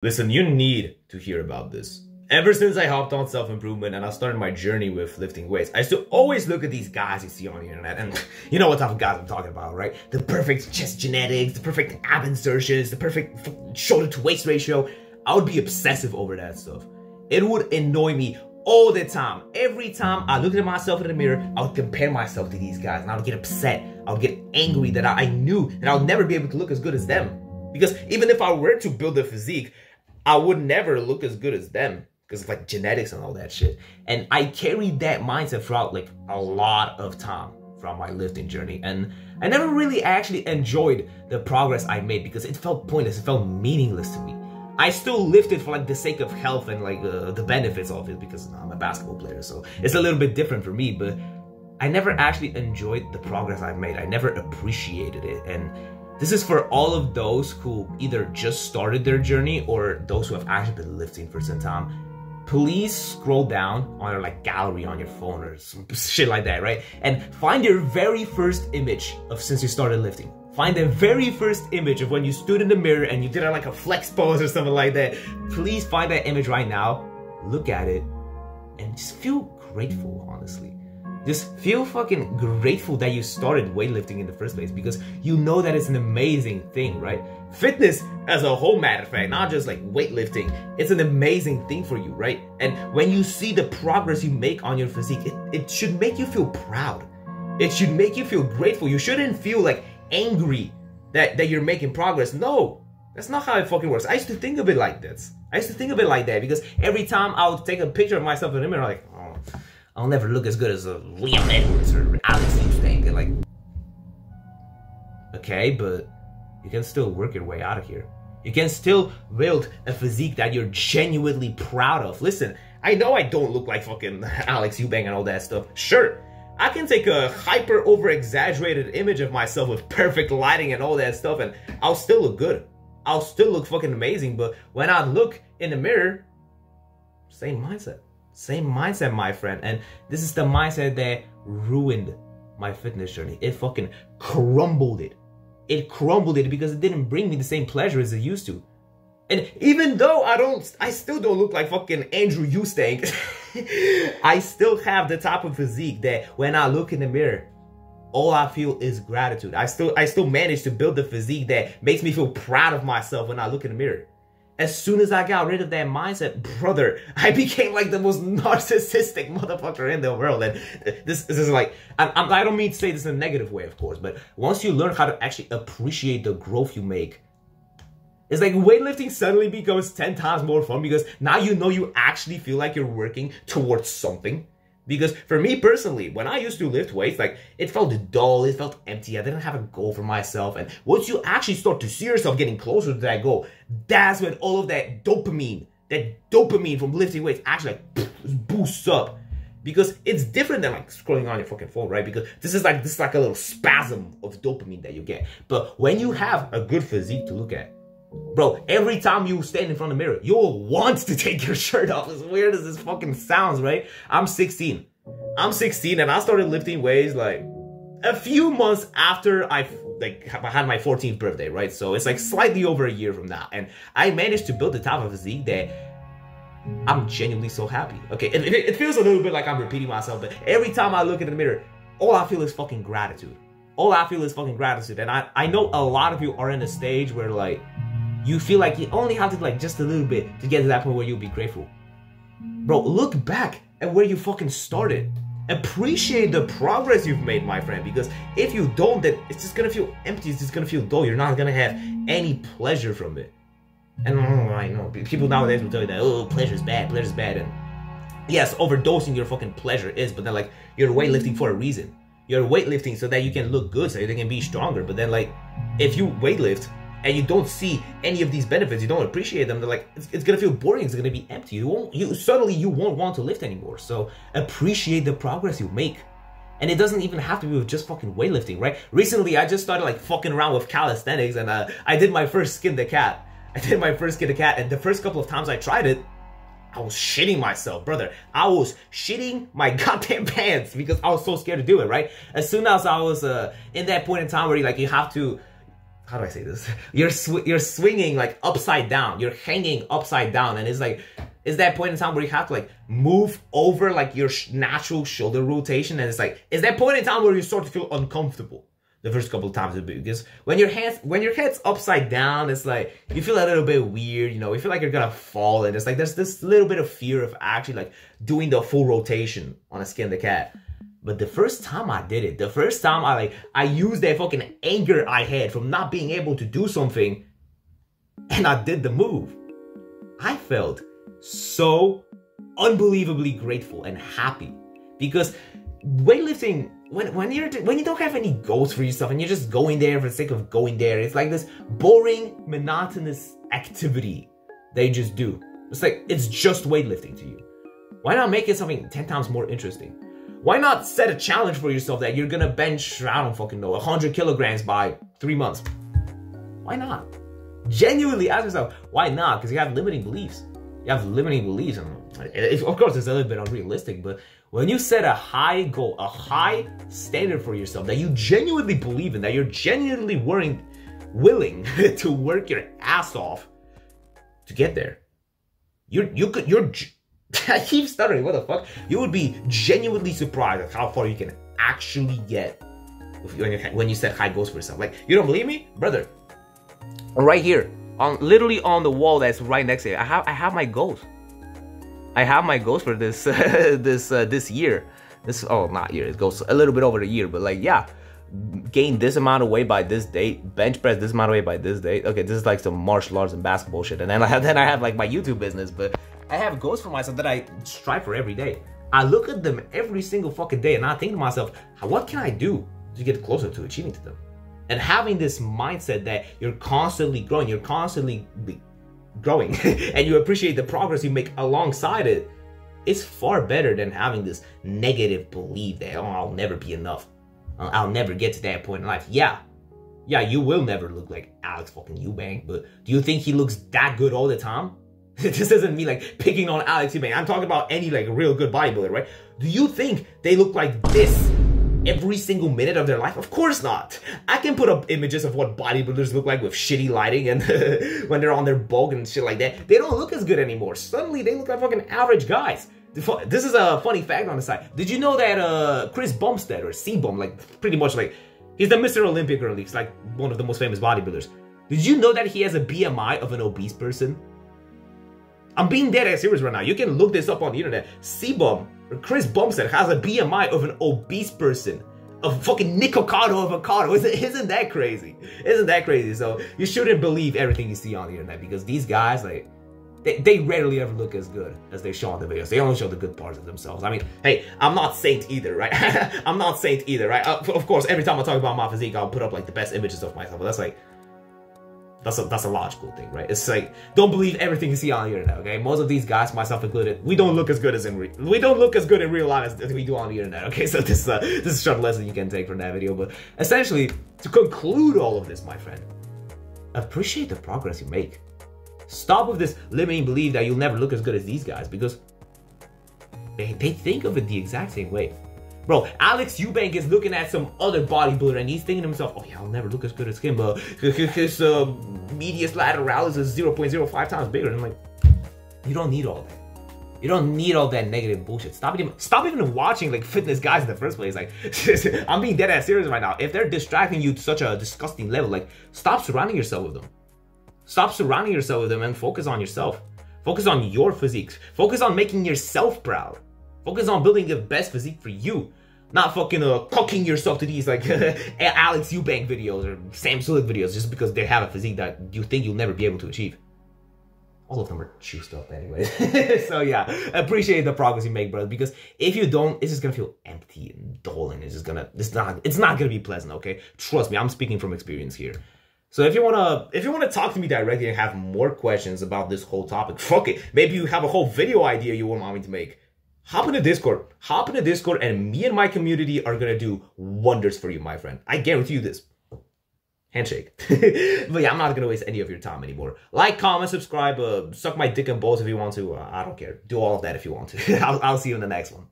Listen, you need to hear about this. Ever since I hopped on self-improvement and I started my journey with lifting weights, I used to always look at these guys you see on the internet, and you know what type of guys I'm talking about, right? The perfect chest genetics, the perfect ab insertions, the perfect shoulder to waist ratio. I would be obsessive over that stuff. It would annoy me all the time. Every time I looked at myself in the mirror, I would compare myself to these guys and I would get upset. I would get angry that I knew that I would never be able to look as good as them. Because even if I were to build a physique, I would never look as good as them. Because it's like genetics and all that shit. And I carried that mindset throughout like a lot of time from my lifting journey. And I never really actually enjoyed the progress I made because it felt pointless. It felt meaningless to me. I still lifted for like the sake of health and like the benefits of it because I'm a basketball player. So it's a little bit different for me. But I never actually enjoyed the progress I made. I never appreciated it. And this is for all of those who either just started their journey or those who have actually been lifting for some time. Please scroll down on your like gallery on your phone or some shit like that, right? And find your very first image of since you started lifting. Find the very first image of when you stood in the mirror and you did like a flex pose or something like that. Please find that image right now, look at it, and just feel grateful, honestly. Just feel fucking grateful that you started weightlifting in the first place because you know that it's an amazing thing, right? Fitness as a whole, matter of fact, not just like weightlifting, it's an amazing thing for you, right? And when you see the progress you make on your physique, it should make you feel proud. It should make you feel grateful. You shouldn't feel like angry that you're making progress. No, that's not how it fucking works. I used to think of it like this. I used to think of it like that because every time I would take a picture of myself in the mirror, like, oh, I'll never look as good as Liam Edwards or Alex Eubank. And like, okay, but you can still work your way out of here. You can still build a physique that you're genuinely proud of. Listen, I know I don't look like fucking Alex Eubank and all that stuff. Sure, I can take a hyper over-exaggerated image of myself with perfect lighting and all that stuff and I'll still look good. I'll still look fucking amazing, but when I look in the mirror, same mindset. Same mindset, my friend. And this is the mindset that ruined my fitness journey. It fucking crumbled it. It crumbled it because it didn't bring me the same pleasure as it used to. And even though I still don't look like fucking Andrew Eubank, I still have the type of physique that when I look in the mirror, all I feel is gratitude. I still managed to build the physique that makes me feel proud of myself when I look in the mirror. As soon as I got rid of that mindset, brother, I became like the most narcissistic motherfucker in the world. And this is like, I don't mean to say this in a negative way, of course, but once you learn how to actually appreciate the growth you make, it's like weightlifting suddenly becomes 10 times more fun because now you know you actually feel like you're working towards something. Because for me personally, when I used to lift weights, like it felt dull, it felt empty. I didn't have a goal for myself. And once you actually start to see yourself getting closer to that goal, that's when all of that dopamine from lifting weights actually like boosts up. Because it's different than like scrolling on your fucking phone, right? Because this is like a little spasm of dopamine that you get. But when you have a good physique to look at, bro, every time you stand in front of the mirror, you'll want to take your shirt off. As weird as this fucking sounds, right? I'm 16. I'm 16 and I started lifting weights like a few months after I had my 14th birthday, right? So it's like slightly over a year from now. And I managed to build the type of physique that I'm genuinely so happy. Okay, it feels a little bit like I'm repeating myself, but every time I look in the mirror, all I feel is fucking gratitude. All I feel is fucking gratitude. And I know a lot of you are in a stage where like, you feel like you only have to like just a little bit to get to that point where you'll be grateful. Bro, look back at where you fucking started. Appreciate the progress you've made, my friend, because if you don't, then it's just gonna feel empty, it's just gonna feel dull. You're not gonna have any pleasure from it. And I know, people nowadays will tell you that, oh, pleasure's bad, and yes, overdosing your fucking pleasure is, but then like, you're weightlifting for a reason. You're weightlifting so that you can look good, so that you can be stronger, but then like, if you weightlift, and you don't see any of these benefits, you don't appreciate them, they're like, it's gonna feel boring, it's gonna be empty. Suddenly you won't want to lift anymore. So appreciate the progress you make. And it doesn't even have to be with just fucking weightlifting, right? Recently, I just started like fucking around with calisthenics and I did my first skin the cat. And the first couple of times I tried it, I was shitting myself, brother. I was shitting my goddamn pants because I was so scared to do it, right? As soon as I was in that point in time where you have to how do I say this? You're swinging like upside down. You're hanging upside down, and it's like, is that point in time where you have to like move over like your natural shoulder rotation, and it's like, is that point in time where you start to feel uncomfortable the first couple of times, because when your head's upside down, it's like you feel a little bit weird, you know, you feel like you're gonna fall, and it's like there's this little bit of fear of actually like doing the full rotation on a skin the cat. But the first time I did it, the first time I used that fucking anger I had from not being able to do something, and I did the move, I felt so unbelievably grateful and happy. Because weightlifting, when you don't have any goals for yourself and you're just going there for the sake of going there, it's like this boring, monotonous activity that you just do. It's like, it's just weightlifting to you. Why not make it something 10 times more interesting? Why not set a challenge for yourself that you're gonna bench, I don't fucking know, 100 kilograms by 3 months? Why not? Genuinely ask yourself, why not? Because you have limiting beliefs. You have limiting beliefs, and of course it's a little bit unrealistic, but when you set a high goal, a high standard for yourself that you genuinely believe in, that you're genuinely willing to work your ass off to get there, I keep stuttering, what the fuck? You would be genuinely surprised at how far you can actually get when you set high goals for yourself. Like, you don't believe me? Brother, right here, literally on the wall that's right next to it, I have my goals. I have my goals for this this year. Not year, it goes a little bit over a year, but like, yeah, gain this amount of weight by this date, bench press this amount of weight by this date. Okay, this is like some martial arts and basketball shit, and then I have like my YouTube business, but I have goals for myself that I strive for every day. I look at them every single fucking day, and I think to myself, what can I do to get closer to achieving to them? And having this mindset that you're constantly growing, and you appreciate the progress you make alongside it, it's far better than having this negative belief that, oh, I'll never be enough. I'll never get to that point in life. Yeah, you will never look like Alex fucking Eubank, but do you think he looks that good all the time? This doesn't mean like picking on Alex Eubank. I'm talking about any like real good bodybuilder, right? Do you think they look like this every single minute of their life? Of course not. I can put up images of what bodybuilders look like with shitty lighting and when they're on their bulk and shit like that. They don't look as good anymore. Suddenly they look like fucking average guys. This is a funny fact on the side. Did you know that Chris Bumstead, or C-Bum, like pretty much like, he's the Mr. Olympia currently. He's like one of the most famous bodybuilders. Did you know that he has a BMI of an obese person? I'm being dead ass serious right now. You can look this up on the internet. C-Bum, or Chris Bumstead, has a BMI of an obese person. A fucking Nicocado avocado. Isn't that crazy? Isn't that crazy? So you shouldn't believe everything you see on the internet, because these guys, like, they rarely ever look as good as they show on the videos. They only show the good parts of themselves. I mean, hey, I'm not Saint either, right? I'm not Saint either, right? Of course, every time I talk about my physique, I'll put up like the best images of myself. But that's like, that's a logical thing, right? It's like, don't believe everything you see on the internet, okay? Most of these guys, myself included, we don't look as good in real life as we do on the internet, okay? So this is a short lesson you can take from that video. But essentially, to conclude all of this, my friend, appreciate the progress you make. Stop with this limiting belief that you'll never look as good as these guys, because they think of it the exact same way. Bro, Alex Eubank is looking at some other bodybuilder and he's thinking to himself, oh yeah, I'll never look as good as him, but his medius lateralis is 0.05 times bigger. And I'm like, you don't need all that. You don't need all that negative bullshit. Stop even watching like fitness guys in the first place. Like, I'm being dead ass serious right now. If they're distracting you to such a disgusting level, like, stop surrounding yourself with them. Stop surrounding yourself with them and focus on yourself. Focus on your physique. Focus on making yourself proud. Focus on building the best physique for you. Not fucking cooking yourself to these like Alex Eubank videos or Sam Sulek videos just because they have a physique that you think you'll never be able to achieve. All of them are juiced up anyway. So yeah, appreciate the progress you make, brother, because if you don't, it's just gonna feel empty and dull, and it's not gonna be pleasant, okay? Trust me, I'm speaking from experience here. So if you wanna talk to me directly and have more questions about this whole topic, fuck it. Maybe you have a whole video idea you want me to make. Hop into Discord. Hop into Discord, and me and my community are gonna do wonders for you, my friend. I guarantee you this. Handshake. But yeah, I'm not gonna waste any of your time anymore. Like, comment, subscribe, suck my dick and balls if you want to. I don't care. Do all of that if you want to. I'll see you in the next one.